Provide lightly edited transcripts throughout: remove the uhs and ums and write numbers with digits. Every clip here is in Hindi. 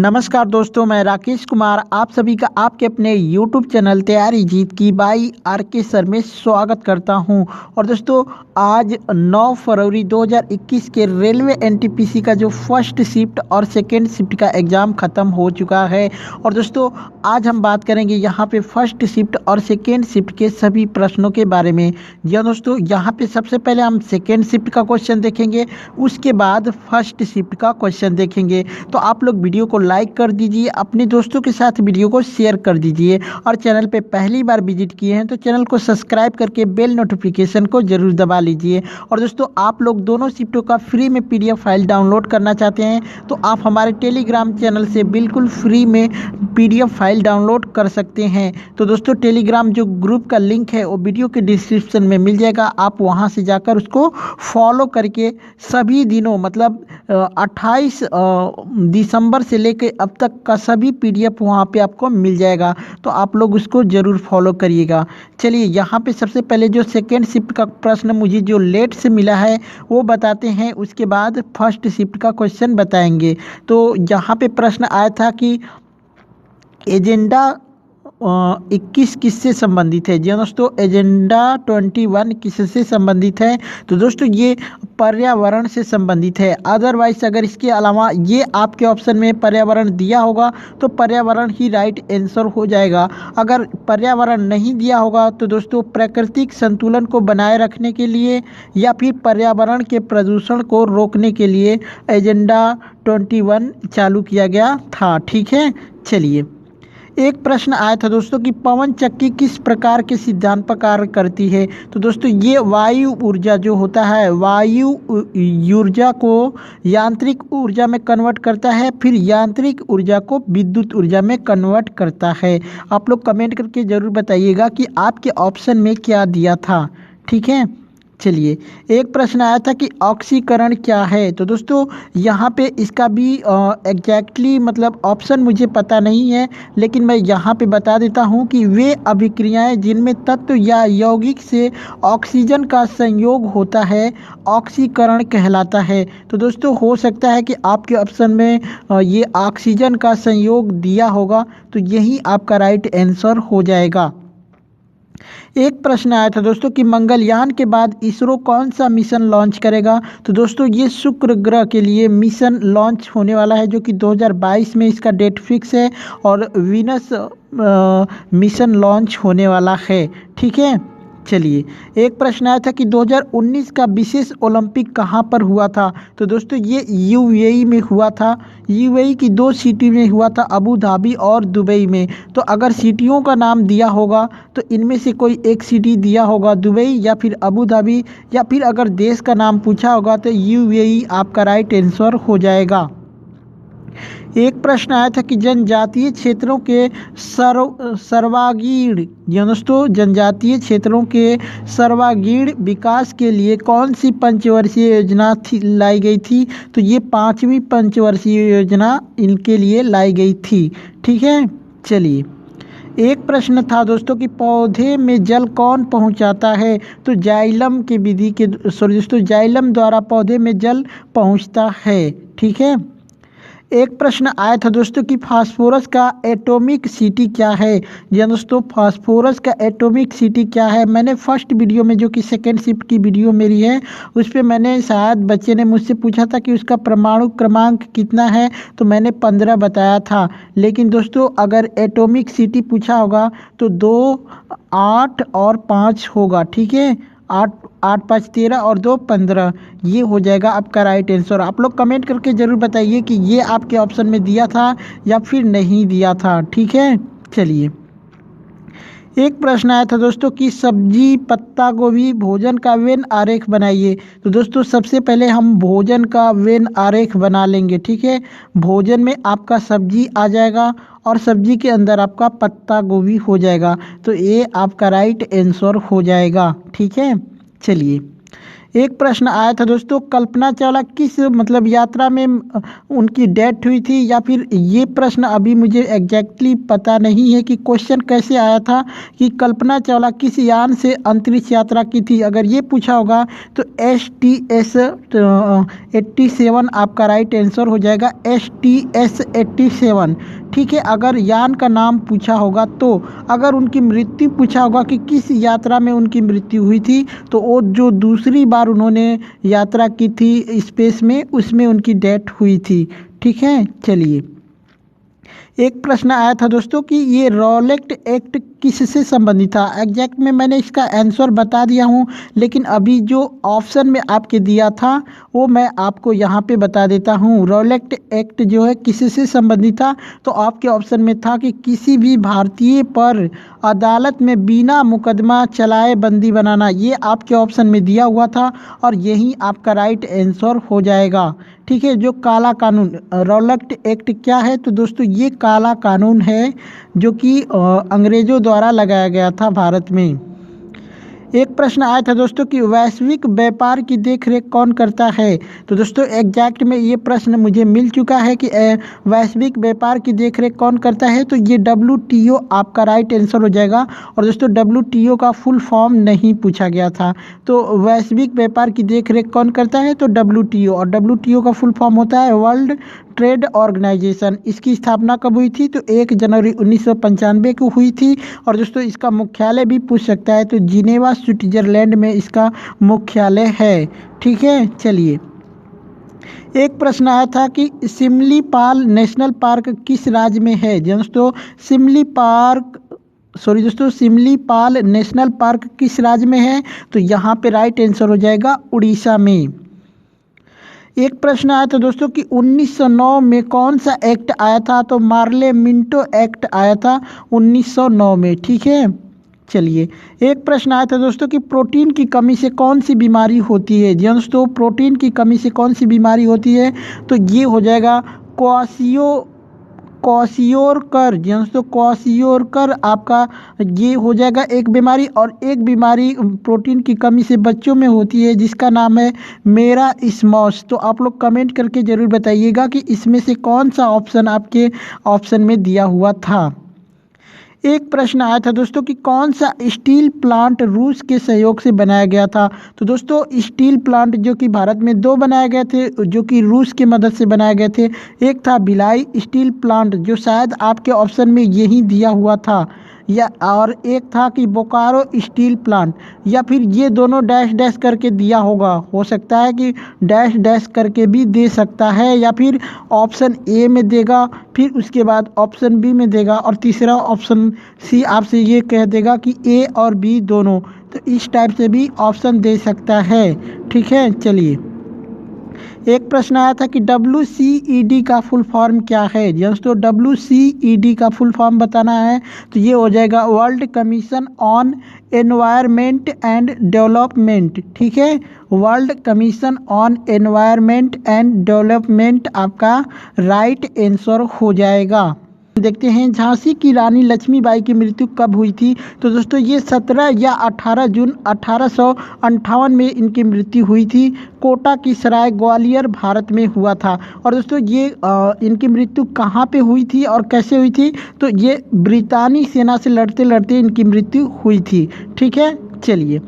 नमस्कार दोस्तों, मैं राकेश कुमार आप सभी का आपके अपने YouTube चैनल तैयारी जीत की बाई RK सर में स्वागत करता हूं। और दोस्तों, आज 9 फरवरी 2021 के रेलवे NTPC का जो फर्स्ट शिफ्ट और सेकेंड शिफ्ट का एग्ज़ाम ख़त्म हो चुका है। और दोस्तों, आज हम बात करेंगे यहाँ पे फर्स्ट शिफ्ट और सेकेंड शिफ्ट के सभी प्रश्नों के बारे में। जी हाँ दोस्तों, यहाँ पे सबसे पहले हम सेकेंड शिफ्ट का क्वेश्चन देखेंगे, उसके बाद फर्स्ट शिफ्ट का क्वेश्चन देखेंगे। तो आप लोग वीडियो को लाइक कर दीजिए, अपने दोस्तों के साथ वीडियो को शेयर कर दीजिए, और चैनल पे पहली बार विजिट किए हैं तो चैनल को सब्सक्राइब करके बेल नोटिफिकेशन को जरूर दबा लीजिए। और दोस्तों, आप लोग दोनों शिफ्टों का फ्री में PDF फाइल डाउनलोड करना चाहते हैं तो आप हमारे टेलीग्राम चैनल से बिल्कुल फ्री में PDF फाइल डाउनलोड कर सकते हैं। तो दोस्तों, टेलीग्राम जो ग्रुप का लिंक है वो वीडियो के डिस्क्रिप्शन में मिल जाएगा, आप वहां से जाकर उसको फॉलो करके सभी दिनों मतलब 28 दिसंबर से लेकर अब तक का सभी PDF वहाँ पे आपको मिल जाएगा, तो आप लोग उसको ज़रूर फॉलो करिएगा। चलिए, यहाँ पे सबसे पहले जो सेकेंड शिफ्ट का प्रश्न मुझे जो लेट से मिला है वो बताते हैं, उसके बाद फर्स्ट शिफ्ट का क्वेश्चन बताएंगे। तो यहाँ पे प्रश्न आया था कि एजेंडा 21 किससे संबंधित है। जी दोस्तों, एजेंडा 21 किससे संबंधित है? तो दोस्तों, ये पर्यावरण से संबंधित है। अदरवाइज अगर इसके अलावा ये आपके ऑप्शन में पर्यावरण दिया होगा तो पर्यावरण ही राइट आंसर हो जाएगा। अगर पर्यावरण नहीं दिया होगा तो दोस्तों, प्राकृतिक संतुलन को बनाए रखने के लिए या फिर पर्यावरण के प्रदूषण को रोकने के लिए एजेंडा 21 चालू किया गया था। ठीक है, चलिए, एक प्रश्न आया था दोस्तों कि पवन चक्की किस प्रकार के सिद्धांत पर कार्य करती है। तो दोस्तों, ये वायु ऊर्जा जो होता है, वायु ऊर्जा को यांत्रिक ऊर्जा में कन्वर्ट करता है, फिर यांत्रिक ऊर्जा को विद्युत ऊर्जा में कन्वर्ट करता है। आप लोग कमेंट करके ज़रूर बताइएगा कि आपके ऑप्शन में क्या दिया था। ठीक है, चलिए, एक प्रश्न आया था कि ऑक्सीकरण क्या है। तो दोस्तों, यहाँ पे इसका भी एग्जैक्टली मतलब ऑप्शन मुझे पता नहीं है, लेकिन मैं यहाँ पे बता देता हूँ कि वे अभिक्रियाएं जिनमें तत्व या यौगिक से ऑक्सीजन का संयोग होता है ऑक्सीकरण कहलाता है। तो दोस्तों, हो सकता है कि आपके ऑप्शन में ये ऑक्सीजन का संयोग दिया होगा, तो यही आपका राइट आंसर हो जाएगा। एक प्रश्न आया था दोस्तों कि मंगलयान के बाद इसरो कौन सा मिशन लॉन्च करेगा। तो दोस्तों, ये शुक्र ग्रह के लिए मिशन लॉन्च होने वाला है, जो कि 2022 में इसका डेट फिक्स है, और वीनस मिशन लॉन्च होने वाला है। ठीक है, चलिए, एक प्रश्न आया था कि 2019 का विशेष ओलंपिक कहाँ पर हुआ था। तो दोस्तों, ये UAE में हुआ था। UAE की 2 सिटी में हुआ था, अबू धाबी और दुबई में। तो अगर सिटियों का नाम दिया होगा तो इनमें से कोई एक सिटी दिया होगा, दुबई या फिर अबू धाबी, या फिर अगर देश का नाम पूछा होगा तो UAE आपका राइट आंसर हो जाएगा। एक प्रश्न आया था कि जनजातीय क्षेत्रों के सर्वांगीण दोस्तों, जनजातीय क्षेत्रों के सर्वांगीण विकास के लिए कौन सी पंचवर्षीय योजना लाई गई थी। तो ये 5वीं पंचवर्षीय योजना इनके लिए लाई गई थी। ठीक है, चलिए, एक प्रश्न था दोस्तों कि पौधे में जल कौन पहुंचाता है। तो जाइलम की विधि के दोस्तों, जाइलम द्वारा पौधे में जल पहुंचता है। ठीक है, एक प्रश्न आया था दोस्तों कि फास्फोरस का एटॉमिक सिटी क्या है। जी दोस्तों, फास्फोरस का एटॉमिक सिटी क्या है, मैंने फर्स्ट वीडियो में जो कि सेकेंड शिफ्ट की वीडियो मेरी है उस पर मैंने, शायद बच्चे ने मुझसे पूछा था कि उसका परमाणु क्रमांक कितना है, तो मैंने 15 बताया था। लेकिन दोस्तों, अगर एटॉमिक सिटी पूछा होगा तो 2, 8 और 5 होगा। ठीक है, 8, 5, 13 और 2, 15, ये हो जाएगा आपका राइट आंसर। आप लोग कमेंट करके ज़रूर बताइए कि ये आपके ऑप्शन में दिया था या फिर नहीं दिया था। ठीक है, चलिए, एक प्रश्न आया था दोस्तों कि सब्जी पत्ता गोभी भोजन का वेन आरेख बनाइए। तो दोस्तों, सबसे पहले हम भोजन का वेन आरेख बना लेंगे। ठीक है, भोजन में आपका सब्जी आ जाएगा और सब्जी के अंदर आपका पत्ता गोभी हो जाएगा, तो ये आपका राइट आंसर हो जाएगा। ठीक है, चलिए, एक प्रश्न आया था दोस्तों, कल्पना चावला किस मतलब यात्रा में उनकी डेथ हुई थी, या फिर ये प्रश्न अभी मुझे एग्जैक्टली पता नहीं है कि क्वेश्चन कैसे आया था कि कल्पना चावला किस यान से अंतरिक्ष यात्रा की थी। अगर ये पूछा होगा तो STS-87 आपका राइट आंसर हो जाएगा, STS-87। ठीक है, अगर यान का नाम पूछा होगा तो। अगर उनकी मृत्यु पूछा होगा कि किस यात्रा में उनकी मृत्यु हुई थी, तो वो जो दूसरी बार उन्होंने यात्रा की थी स्पेस में, उसमें उनकी डेथ हुई थी। ठीक है, चलिए एक प्रश्न आया था दोस्तों कि ये रॉलेट एक्ट किससे संबंधित था। एग्जैक्ट में मैंने इसका आंसर बता दिया हूँ, लेकिन अभी जो ऑप्शन में आपके दिया था वो मैं आपको यहाँ पे बता देता हूँ। रॉलेट एक्ट जो है किससे संबंधित था, तो आपके ऑप्शन में था कि किसी भी भारतीय पर अदालत में बिना मुकदमा चलाए बंदी बनाना, ये आपके ऑप्शन में दिया हुआ था और यही आपका राइट आंसर हो जाएगा। ठीक है, जो काला कानून रॉलेट एक्ट क्या है, तो दोस्तों ये काला कानून है जो कि अंग्रेज़ों द्वारा लगाया गया था भारत में। एक प्रश्न आया था दोस्तों कि वैश्विक व्यापार की देखरेख कौन करता है। तो दोस्तों एग्जैक्ट में ये प्रश्न मुझे मिल चुका है कि वैश्विक व्यापार की देखरेख कौन करता है, तो ये WTO आपका राइट आंसर हो जाएगा। और दोस्तों WTO का फुल फॉर्म नहीं पूछा गया था, तो वैश्विक व्यापार की देखरेख कौन करता है, तो WTO। और WTO का फुल फॉर्म होता है वर्ल्ड ट्रेड ऑर्गेनाइजेशन। इसकी स्थापना कब हुई थी, तो 1 जनवरी 1995 को हुई थी। और दोस्तों इसका मुख्यालय भी पूछ सकता है, तो जिनेवा स्विट्जरलैंड में इसका मुख्यालय है। ठीक है, चलिए एक प्रश्न आया था कि सिमलीपाल नेशनल पार्क किस राज्य में है। दोस्तों सिमलीपाल नेशनल पार्क किस राज्य में है, तो यहाँ पे राइट आंसर हो जाएगा उड़ीसा में। एक प्रश्न आया था दोस्तों कि 1909 में कौन सा एक्ट आया था, तो मार्ले मिंटो एक्ट आया था 1909 में। ठीक है, चलिए एक प्रश्न आया था दोस्तों कि प्रोटीन की कमी से कौन सी बीमारी होती है। दोस्तों प्रोटीन की कमी से कौन सी बीमारी होती है, तो ये हो जाएगा क्वाशियोरकर। दोस्तों क्वाशियोरकर आपका ये हो जाएगा एक बीमारी। और एक बीमारी प्रोटीन की कमी से बच्चों में होती है जिसका नाम है मेरास्मस। तो आप लोग कमेंट करके ज़रूर बताइएगा कि इसमें से कौन सा ऑप्शन आपके ऑप्शन में दिया हुआ था। एक प्रश्न आया था दोस्तों कि कौन सा स्टील प्लांट रूस के सहयोग से बनाया गया था। तो दोस्तों स्टील प्लांट जो कि भारत में 2 बनाए गए थे, जो कि रूस की मदद से बनाए गए थे। एक था भिलाई स्टील प्लांट, जो शायद आपके ऑप्शन में यही दिया हुआ था, या और एक था कि बोकारो स्टील प्लांट, या फिर ये दोनों डैश डैश करके दिया होगा। हो सकता है कि डैश डैश करके भी दे सकता है, या फिर ऑप्शन ए में देगा, फिर उसके बाद ऑप्शन बी में देगा, और तीसरा ऑप्शन सी आपसे ये कह देगा कि ए और बी दोनों। तो इस टाइप से भी ऑप्शन दे सकता है। ठीक है, चलिए एक प्रश्न आया था कि WCED का फुल फॉर्म क्या है। दोस्तों WCED का फुल फॉर्म बताना है, तो ये हो जाएगा world commission on environment and development. ठीक है, world commission on environment and development आपका राइट आंसर हो जाएगा। देखते हैं झांसी की रानी लक्ष्मीबाई की मृत्यु कब हुई थी। तो दोस्तों ये 17 या 18 जून 1858 में इनकी मृत्यु हुई थी। कोटा की सराय ग्वालियर भारत में हुआ था। और दोस्तों ये इनकी मृत्यु कहाँ पे हुई थी और कैसे हुई थी, तो ये ब्रितानी सेना से लड़ते लड़ते इनकी मृत्यु हुई थी। ठीक है, चलिए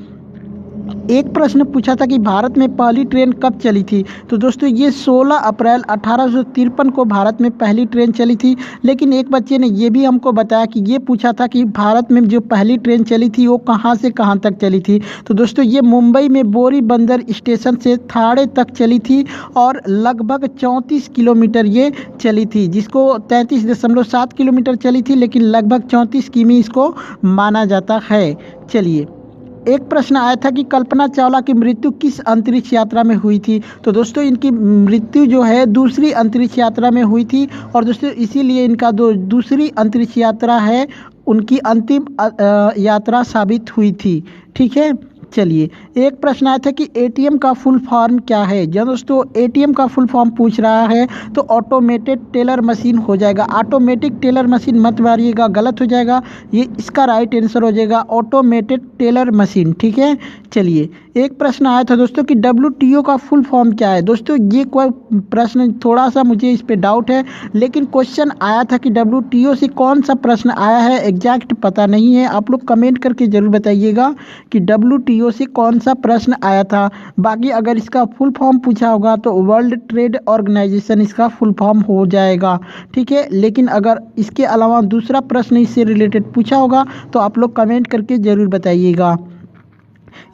एक प्रश्न पूछा था कि भारत में पहली ट्रेन कब चली थी। तो दोस्तों ये 16 अप्रैल 1853 को भारत में पहली ट्रेन चली थी। लेकिन एक बच्चे ने ये भी हमको बताया कि ये पूछा था कि भारत में जो पहली ट्रेन चली थी वो कहाँ से कहाँ तक चली थी। तो दोस्तों ये मुंबई में बोरी बंदर स्टेशन से थाड़े तक चली थी और लगभग 34 किलोमीटर ये चली थी, जिसको 33.7 किलोमीटर चली थी, लेकिन लगभग 34 किमी इसको माना जाता है। चलिए एक प्रश्न आया था कि कल्पना चावला की मृत्यु किस अंतरिक्ष यात्रा में हुई थी। तो दोस्तों इनकी मृत्यु जो है दूसरी अंतरिक्ष यात्रा में हुई थी, और दोस्तों इसीलिए इनका दूसरी अंतरिक्ष यात्रा है उनकी अंतिम यात्रा साबित हुई थी। ठीक है, चलिए एक प्रश्न आया था कि ATM का फुल फॉर्म क्या है। जब दोस्तों ATM का फुल फॉर्म पूछ रहा है तो ऑटोमेटेड टेलर मशीन हो जाएगा। ऑटोमेटिक टेलर मशीन मत मारिएगा, गलत हो जाएगा। ये इसका राइट आंसर हो जाएगा ऑटोमेटेड टेलर मशीन। ठीक है, चलिए एक प्रश्न आया था दोस्तों कि WTO का फुल फॉर्म क्या है। दोस्तों ये कोई प्रश्न थोड़ा सा मुझे इस पे डाउट है, लेकिन क्वेश्चन आया था कि WTO से कौन सा प्रश्न आया है एग्जैक्ट पता नहीं है। आप लोग कमेंट करके ज़रूर बताइएगा कि WTO से कौन सा प्रश्न आया था। बाकी अगर इसका फुल फॉर्म पूछा होगा तो वर्ल्ड ट्रेड ऑर्गेनाइजेशन इसका फुल फॉर्म हो जाएगा, ठीक है। लेकिन अगर इसके अलावा दूसरा प्रश्न इससे रिलेटेड पूछा होगा तो आप लोग कमेंट करके ज़रूर बताइएगा।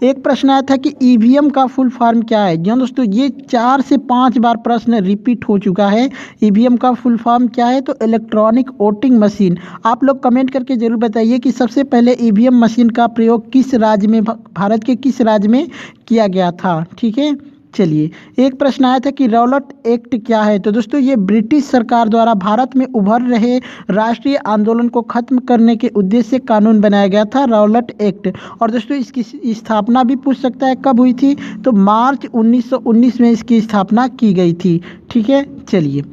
एक प्रश्न आया था कि ईवीएम का फुल फॉर्म क्या है। जी हाँ दोस्तों, ये 4 से 5 बार प्रश्न रिपीट हो चुका है। ईवीएम का फुल फॉर्म क्या है, तो इलेक्ट्रॉनिक वोटिंग मशीन। आप लोग कमेंट करके जरूर बताइए कि सबसे पहले ईवीएम मशीन का प्रयोग किस राज्य में, भारत के किस राज्य में किया गया था, ठीक है। चलिए, एक प्रश्न आया था कि रौलट एक्ट क्या है। तो दोस्तों ये ब्रिटिश सरकार द्वारा भारत में उभर रहे राष्ट्रीय आंदोलन को खत्म करने के उद्देश्य से कानून बनाया गया था, रौलट एक्ट। और दोस्तों इसकी स्थापना भी पूछ सकता है कब हुई थी, तो मार्च 1919 में इसकी स्थापना की गई थी, ठीक है। चलिए,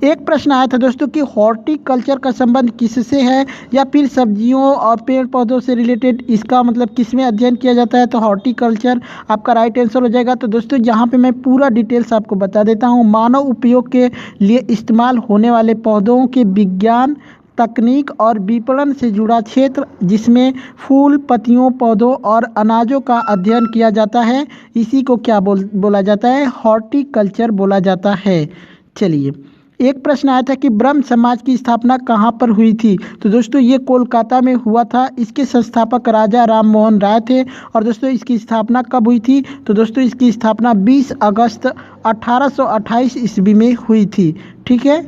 एक प्रश्न आया था दोस्तों कि हॉर्टिकल्चर का संबंध किससे है, या फिर सब्जियों और पेड़ पौधों से रिलेटेड इसका मतलब किस में अध्ययन किया जाता है, तो हॉर्टिकल्चर आपका राइट आंसर हो जाएगा। तो दोस्तों यहाँ पे मैं पूरा डिटेल्स आपको बता देता हूँ। मानव उपयोग के लिए इस्तेमाल होने वाले पौधों के विज्ञान, तकनीक और विपणन से जुड़ा क्षेत्र, जिसमें फूल, पत्तियों, पौधों और अनाजों का अध्ययन किया जाता है, इसी को क्या बोला जाता है, हॉर्टिकल्चर बोला जाता है। चलिए, एक प्रश्न आया था कि ब्रह्म समाज की स्थापना कहाँ पर हुई थी। तो दोस्तों ये कोलकाता में हुआ था। इसके संस्थापक राजा राम मोहन राय थे। और दोस्तों इसकी स्थापना कब हुई थी, तो दोस्तों इसकी स्थापना 20 अगस्त 1828 ईस्वी में हुई थी, ठीक है।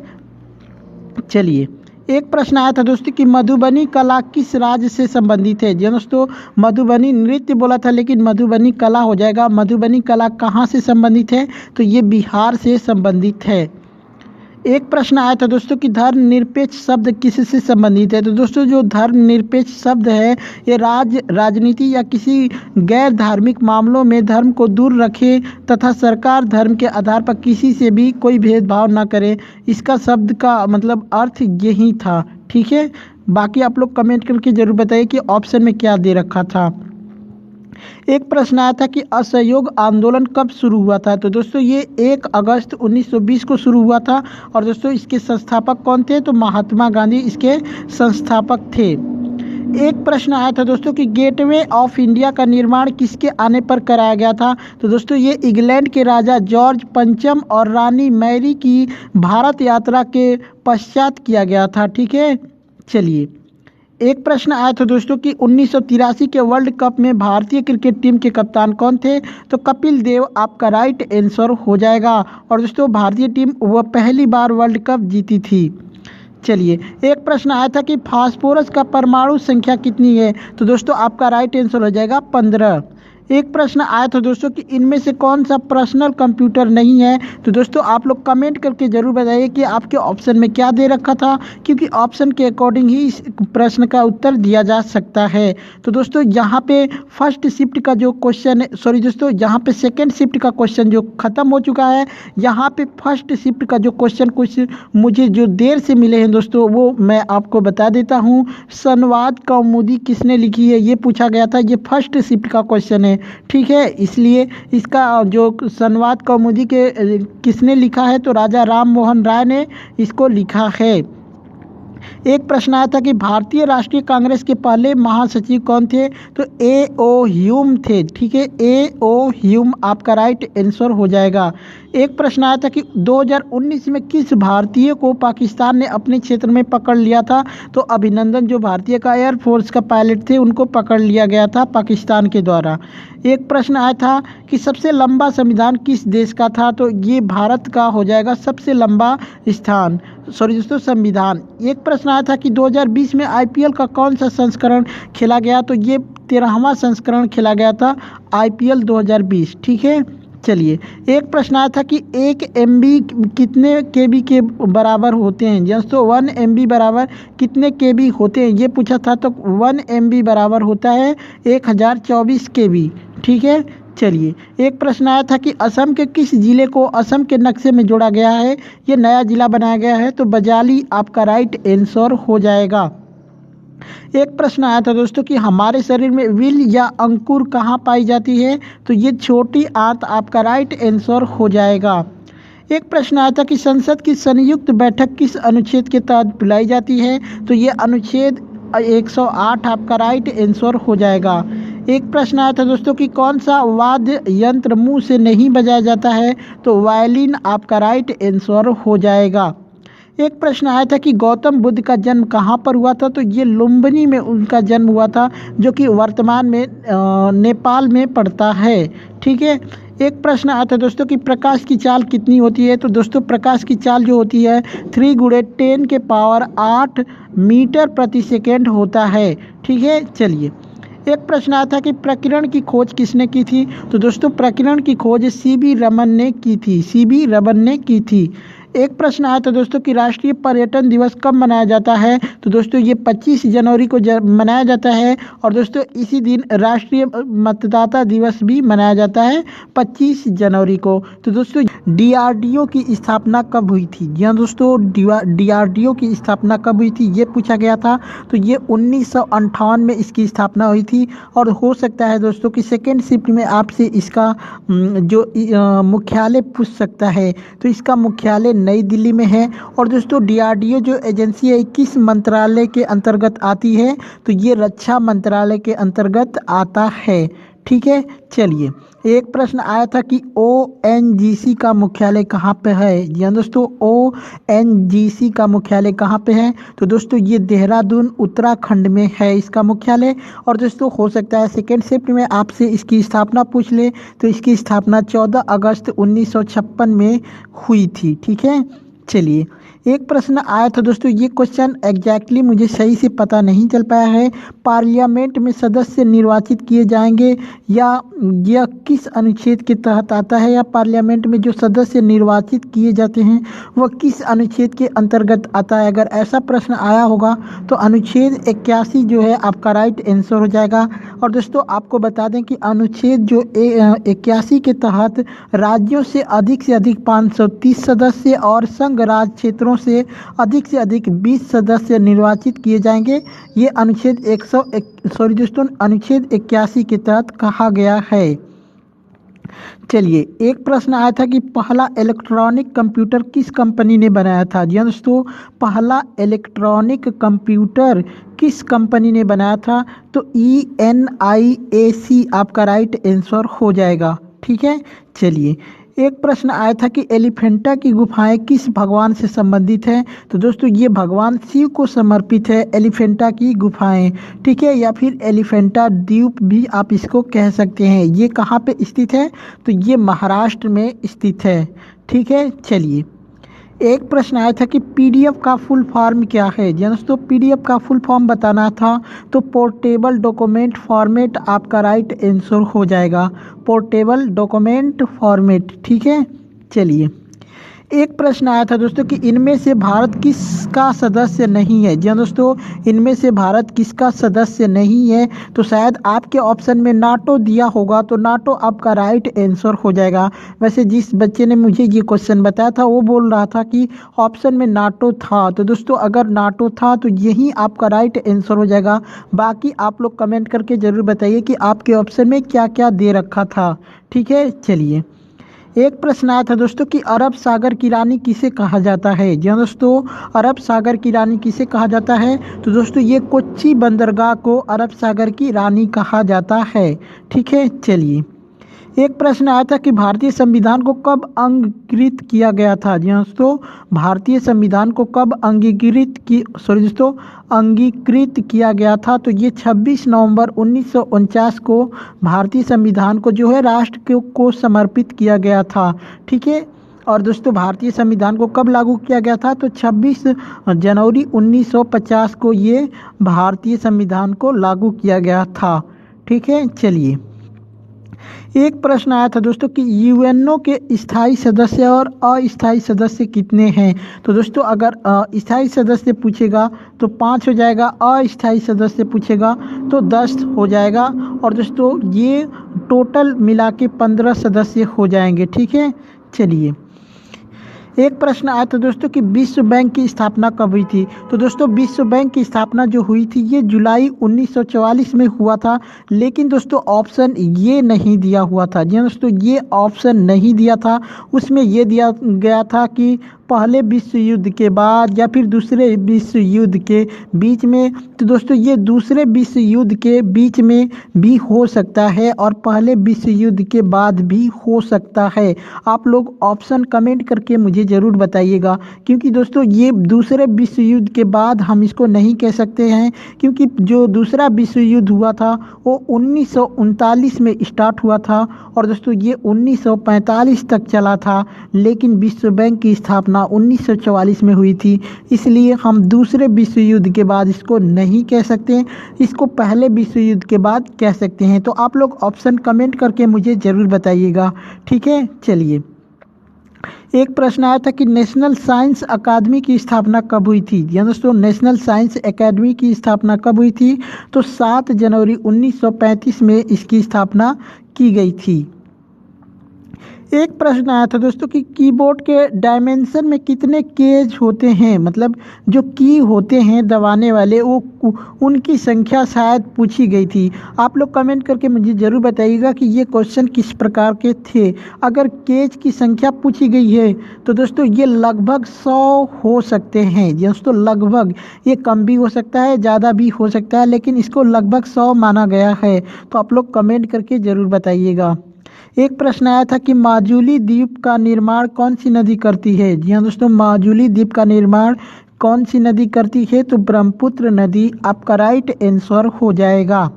चलिए, एक प्रश्न आया था दोस्तों कि मधुबनी कला किस राज्य से संबंधित है। जी दोस्तों, मधुबनी नृत्य बोला था लेकिन मधुबनी कला हो जाएगा। मधुबनी कला कहाँ से संबंधित है, तो ये बिहार से संबंधित है। एक प्रश्न आया था दोस्तों कि धर्मनिरपेक्ष शब्द किससे संबंधित है। तो दोस्तों जो धर्मनिरपेक्ष शब्द है ये राजनीति या किसी गैर धार्मिक मामलों में धर्म को दूर रखे तथा सरकार धर्म के आधार पर किसी से भी कोई भेदभाव ना करे, इसका शब्द का मतलब अर्थ यही था, ठीक है। बाकी आप लोग कमेंट करके जरूर बताइए कि ऑप्शन में क्या दे रखा था। एक प्रश्न आया था कि असहयोग आंदोलन कब शुरू हुआ था। तो दोस्तों ये 1 अगस्त 1920 को शुरू हुआ था। और दोस्तों इसके संस्थापक कौन थे, तो महात्मा गांधी इसके संस्थापक थे। एक प्रश्न आया था दोस्तों कि गेटवे ऑफ इंडिया का निर्माण किसके आने पर कराया गया था। तो दोस्तों ये इंग्लैंड के राजा जॉर्ज पंचम और रानी मैरी की भारत यात्रा के पश्चात किया गया था, ठीक है। चलिए, एक प्रश्न आया था दोस्तों कि 1983 के वर्ल्ड कप में भारतीय क्रिकेट टीम के कप्तान कौन थे, तो कपिल देव आपका राइट आंसर हो जाएगा। और दोस्तों भारतीय टीम वह पहली बार वर्ल्ड कप जीती थी। चलिए, एक प्रश्न आया था कि फास्फोरस का परमाणु संख्या कितनी है। तो दोस्तों आपका राइट आंसर हो जाएगा 15। एक प्रश्न आया था दोस्तों कि इनमें से कौन सा पर्सनल कंप्यूटर नहीं है। तो दोस्तों आप लोग कमेंट करके ज़रूर बताइए कि आपके ऑप्शन में क्या दे रखा था, क्योंकि ऑप्शन के अकॉर्डिंग ही इस प्रश्न का उत्तर दिया जा सकता है। तो दोस्तों यहाँ पे फर्स्ट शिफ्ट का जो क्वेश्चन, सॉरी दोस्तों यहाँ पे सेकेंड शिफ्ट का क्वेश्चन जो ख़त्म हो चुका है, यहाँ पे फर्स्ट शिफ्ट का जो क्वेश्चन कुछ मुझे जो देर से मिले हैं दोस्तों वो मैं आपको बता देता हूँ। संवाद कौमुदी किसने लिखी है, ये पूछा गया था। ये फर्स्ट शिफ्ट का क्वेश्चन है, ठीक है। इसलिए इसका जो संवाद कौमुदी के किसने लिखा है, तो राजा राम मोहन राय ने इसको लिखा है। एक प्रश्न आया था कि भारतीय राष्ट्रीय कांग्रेस के पहले महासचिव कौन थे, तो A.O. ह्यूम थे, ठीक है। A.O. ह्यूम आपका राइट आंसर हो जाएगा। एक प्रश्न आया था कि 2019 में किस भारतीय को पाकिस्तान ने अपने क्षेत्र में पकड़ लिया था, तो अभिनंदन जो भारतीय का एयरफोर्स का पायलट थे उनको पकड़ लिया गया था पाकिस्तान के द्वारा। एक प्रश्न आया था कि सबसे लंबा संविधान किस देश का था, तो ये भारत का हो जाएगा सबसे लंबा संविधान। एक प्रश्न आया था कि 2020 में IPL का कौन सा संस्करण खेला गया, तो ये 13वां संस्करण खेला गया था IPL 2020, ठीक है। चलिए, एक प्रश्न आया था कि 1 MB कितने KB के बराबर होते हैं। दोस्तों 1 MB बराबर कितने KB होते हैं ये पूछा था, तो 1 MB बराबर होता है 1024 KB, ठीक है। चलिए, एक प्रश्न आया था कि असम के किस जिले को असम के नक्शे में जोड़ा गया है, ये नया जिला बनाया गया है, तो बजाली आपका राइट आंसर हो जाएगा। एक प्रश्न आया था दोस्तों कि हमारे शरीर में व्हील या अंकुर कहाँ पाई जाती है, तो ये छोटी आंत आपका राइट आंसर हो जाएगा। एक प्रश्न आया था कि संसद की संयुक्त बैठक किस अनुच्छेद के तहत बुलाई जाती है, तो ये अनुच्छेद 108 आपका राइट आंसर हो जाएगा। एक प्रश्न आया था दोस्तों कि कौन सा वाद्य यंत्र मुंह से नहीं बजाया जाता है, तो वायलिन आपका राइट आंसर हो जाएगा। एक प्रश्न आया था कि गौतम बुद्ध का जन्म कहाँ पर हुआ था, तो ये लुम्बिनी में उनका जन्म हुआ था, जो कि वर्तमान में नेपाल में पड़ता है। ठीक है। एक प्रश्न आया था दोस्तों कि प्रकाश की चाल कितनी होती है, तो दोस्तों प्रकाश की चाल जो होती है 3 × 10⁸ मीटर प्रति सेकेंड होता है। ठीक है। चलिए, एक प्रश्न आया था कि प्रकीर्णन की खोज किसने की थी, तो दोस्तों प्रकीर्णन की खोज सीवी रमन ने की थी, सीवी रमन ने की थी। एक प्रश्न आया था दोस्तों कि राष्ट्रीय पर्यटन दिवस कब मनाया जाता है, तो दोस्तों ये 25 जनवरी को मनाया जाता है। और दोस्तों इसी दिन राष्ट्रीय मतदाता दिवस भी मनाया जाता है 25 जनवरी को। तो दोस्तों डीआरडीओ की स्थापना कब हुई थी, जी हाँ दोस्तों, डीआरडीओ की स्थापना कब हुई थी ये पूछा गया था, तो ये 1958 में इसकी स्थापना हुई थी। और हो सकता है दोस्तों कि सेकेंड शिफ्ट में आपसे इसका जो मुख्यालय पूछ सकता है, तो इसका मुख्यालय नई दिल्ली में है। और दोस्तों डीआरडीओ जो एजेंसी है किस मंत्रालय के अंतर्गत आती है, तो ये रक्षा मंत्रालय के अंतर्गत आता है। ठीक है। चलिए, एक प्रश्न आया था कि ओएनजीसी का मुख्यालय कहाँ पे है, जी हाँ दोस्तों, ओएनजीसी का मुख्यालय कहाँ पे है, तो दोस्तों ये देहरादून उत्तराखंड में है इसका मुख्यालय। और दोस्तों हो सकता है सेकेंड शिफ्ट में आपसे इसकी स्थापना पूछ ले, तो इसकी स्थापना 14 अगस्त 1956 में हुई थी। ठीक है। चलिए, एक प्रश्न आया था दोस्तों, ये क्वेश्चन एग्जैक्टली मुझे सही से पता नहीं चल पाया है। पार्लियामेंट में सदस्य निर्वाचित किए जाएंगे या यह किस अनुच्छेद के तहत आता है, या पार्लियामेंट में जो सदस्य निर्वाचित किए जाते हैं वह किस अनुच्छेद के अंतर्गत आता है। अगर ऐसा प्रश्न आया होगा तो अनुच्छेद 81 जो है आपका राइट आंसर हो जाएगा। और दोस्तों आपको बता दें कि अनुच्छेद जो 81 के तहत राज्यों से अधिक 530 सदस्य और संघ राज्य क्षेत्रों से अधिक 20 सदस्य निर्वाचित किए जाएंगे। ये अनुच्छेद अनुच्छेद 81 के तहत कहा गया है। चलिए, एक प्रश्न आया था कि पहला इलेक्ट्रॉनिक कंप्यूटर किस कंपनी ने बनाया था, जी दोस्तों, पहला इलेक्ट्रॉनिक कंप्यूटर किस कंपनी ने बनाया था, तो ENIAC आपका राइट आंसर हो जाएगा। ठीक है। चलिए, एक प्रश्न आया था कि एलिफेंटा की गुफाएं किस भगवान से संबंधित हैं, तो दोस्तों ये भगवान शिव को समर्पित है एलिफेंटा की गुफाएं। ठीक है। या फिर एलिफेंटा द्वीप भी आप इसको कह सकते हैं। ये कहाँ पे स्थित है, तो ये महाराष्ट्र में स्थित है। ठीक है। चलिए, एक प्रश्न आया था कि पीडीएफ का फुल फॉर्म क्या है, जी दोस्तों, पीडीएफ का फुल फॉर्म बताना था, तो पोर्टेबल डॉक्यूमेंट फॉर्मेट आपका राइट आंसर हो जाएगा, पोर्टेबल डॉक्यूमेंट फॉर्मेट। ठीक है। चलिए, एक प्रश्न आया था दोस्तों कि इनमें से भारत किसका सदस्य नहीं है, जी हाँ दोस्तों, इनमें से भारत किसका सदस्य नहीं है, तो शायद आपके ऑप्शन में नाटो दिया होगा, तो नाटो आपका राइट आंसर हो जाएगा। वैसे जिस बच्चे ने मुझे ये क्वेश्चन बताया था वो बोल रहा था कि ऑप्शन में नाटो था, तो दोस्तों अगर नाटो था तो यही आपका राइट आंसर हो जाएगा। बाकी आप लोग कमेंट करके ज़रूर बताइए कि आपके ऑप्शन में क्या क्या दे रखा था। ठीक है। चलिए, एक प्रश्न आया था दोस्तों कि अरब सागर की रानी किसे कहा जाता है, जी हाँ दोस्तों, अरब सागर की रानी किसे कहा जाता है, तो दोस्तों ये कोच्चि बंदरगाह को अरब सागर की रानी कहा जाता है। ठीक है। चलिए, एक प्रश्न आया था कि भारतीय संविधान को कब अंगीकृत किया गया था, जी दोस्तों, भारतीय संविधान को कब अंगीकृत किया गया था, तो ये 26 नवंबर 1949 को भारतीय संविधान को जो है राष्ट्र को समर्पित किया गया था। ठीक है। और दोस्तों भारतीय संविधान को कब लागू किया गया था, तो 26 जनवरी 1950 को ये भारतीय संविधान को लागू किया गया था। ठीक है। चलिए, एक प्रश्न आया था दोस्तों कि यूएनओ के स्थायी सदस्य और अस्थायी सदस्य कितने हैं, तो दोस्तों अगर स्थायी सदस्य पूछेगा तो 5 हो जाएगा, अस्थायी सदस्य पूछेगा तो 10 हो जाएगा। और दोस्तों ये टोटल मिला के 15 सदस्य हो जाएंगे। ठीक है। चलिए, एक प्रश्न आया था दोस्तों कि विश्व बैंक की स्थापना कब हुई थी। तो दोस्तों विश्व बैंक की स्थापना जो हुई थी ये जुलाई 1944 में हुआ था, लेकिन दोस्तों ऑप्शन ये नहीं दिया हुआ था। जी हाँ दोस्तों, ये ऑप्शन नहीं दिया था। उसमें ये दिया गया था कि पहले विश्व युद्ध के बाद या फिर दूसरे विश्व युद्ध के बीच में। तो दोस्तों ये दूसरे विश्व युद्ध के बीच में भी हो सकता है और पहले विश्व युद्ध के बाद भी हो सकता है। आप लोग ऑप्शन कमेंट करके मुझे ज़रूर बताइएगा, क्योंकि दोस्तों ये दूसरे विश्व युद्ध के बाद हम इसको नहीं कह सकते हैं, क्योंकि जो दूसरा विश्व युद्ध हुआ था वो 1939 में स्टार्ट हुआ था और दोस्तों ये 1945 तक चला था, लेकिन विश्व बैंक की स्थापना 1944 में हुई थी। इसलिए हम दूसरे विश्व युद्ध के बाद इसको नहीं कह सकते, इसको पहले विश्व युद्ध के बाद कह सकते हैं। तो आप लोग ऑप्शन कमेंट करके मुझे ज़रूर बताइएगा, ठीक है। चलिए, एक प्रश्न आया था कि नेशनल साइंस अकादमी की स्थापना कब हुई थी। या दोस्तों नेशनल साइंस अकादमी की स्थापना कब हुई थी। तो 7 जनवरी 1935 में इसकी स्थापना की गई थी। एक प्रश्न आया था दोस्तों कि कीबोर्ड के डायमेंशन में कितने केज होते हैं, मतलब जो की होते हैं दबाने वाले वो उनकी संख्या शायद पूछी गई थी। आप लोग कमेंट करके मुझे ज़रूर बताइएगा कि ये क्वेश्चन किस प्रकार के थे। अगर केज की संख्या पूछी गई है तो दोस्तों ये लगभग 100 हो सकते हैं। दोस्तों लगभग, ये कम भी हो सकता है, ज़्यादा भी हो सकता है, लेकिन इसको लगभग 100 माना गया है। तो आप लोग कमेंट करके ज़रूर बताइएगा। एक प्रश्न आया था कि माजुली द्वीप का निर्माण कौन सी नदी करती है। जी हाँ दोस्तों, माजुली द्वीप का निर्माण कौन सी नदी करती है। तो ब्रह्मपुत्र नदी आपका राइट आंसर हो जाएगा।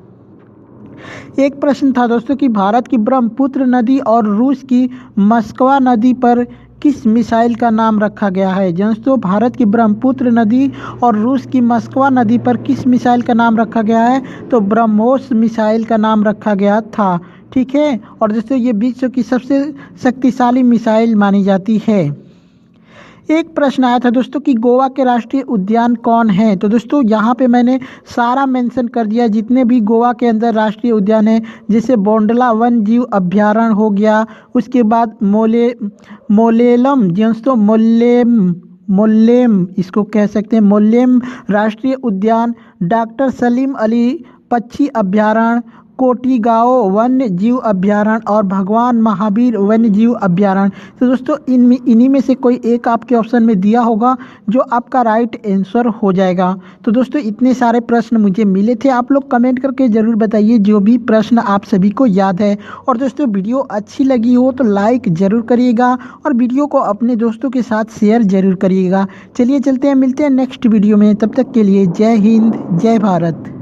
एक प्रश्न था दोस्तों कि भारत की ब्रह्मपुत्र नदी और रूस की मस्कवा नदी पर किस मिसाइल का नाम रखा गया है। दोस्तों भारत की ब्रह्मपुत्र नदी और रूस की मस्कवा नदी पर किस मिसाइल का नाम रखा गया है। तो ब्रह्मोस मिसाइल का नाम रखा गया था, ठीक है। और दोस्तों ये विश्व की सबसे शक्तिशाली मिसाइल मानी जाती है। एक प्रश्न आया था दोस्तों कि गोवा के राष्ट्रीय उद्यान कौन है। तो दोस्तों यहाँ पे मैंने सारा मेंशन कर दिया जितने भी गोवा के अंदर राष्ट्रीय उद्यान है, जैसे बोंडला वन जीव अभ्यारण्य हो गया, उसके बाद मोलेलम दोस्तों मोल्लेम इसको कह सकते हैं, मोल्लेम राष्ट्रीय उद्यान, डॉक्टर सलीम अली पक्षी अभ्यारण्य, कोटिगांव वन्य जीव अभ्यारण्य और भगवान महावीर वन्य जीव अभ्यारण्य। तो दोस्तों इन्हीं में से कोई एक आपके ऑप्शन में दिया होगा जो आपका राइट आंसर हो जाएगा। तो दोस्तों इतने सारे प्रश्न मुझे मिले थे, आप लोग कमेंट करके ज़रूर बताइए जो भी प्रश्न आप सभी को याद है। और दोस्तों वीडियो अच्छी लगी हो तो लाइक ज़रूर करिएगा और वीडियो को अपने दोस्तों के साथ शेयर ज़रूर करिएगा। चलिए चलते हैं, मिलते हैं नेक्स्ट वीडियो में, तब तक के लिए जय हिंद जय भारत।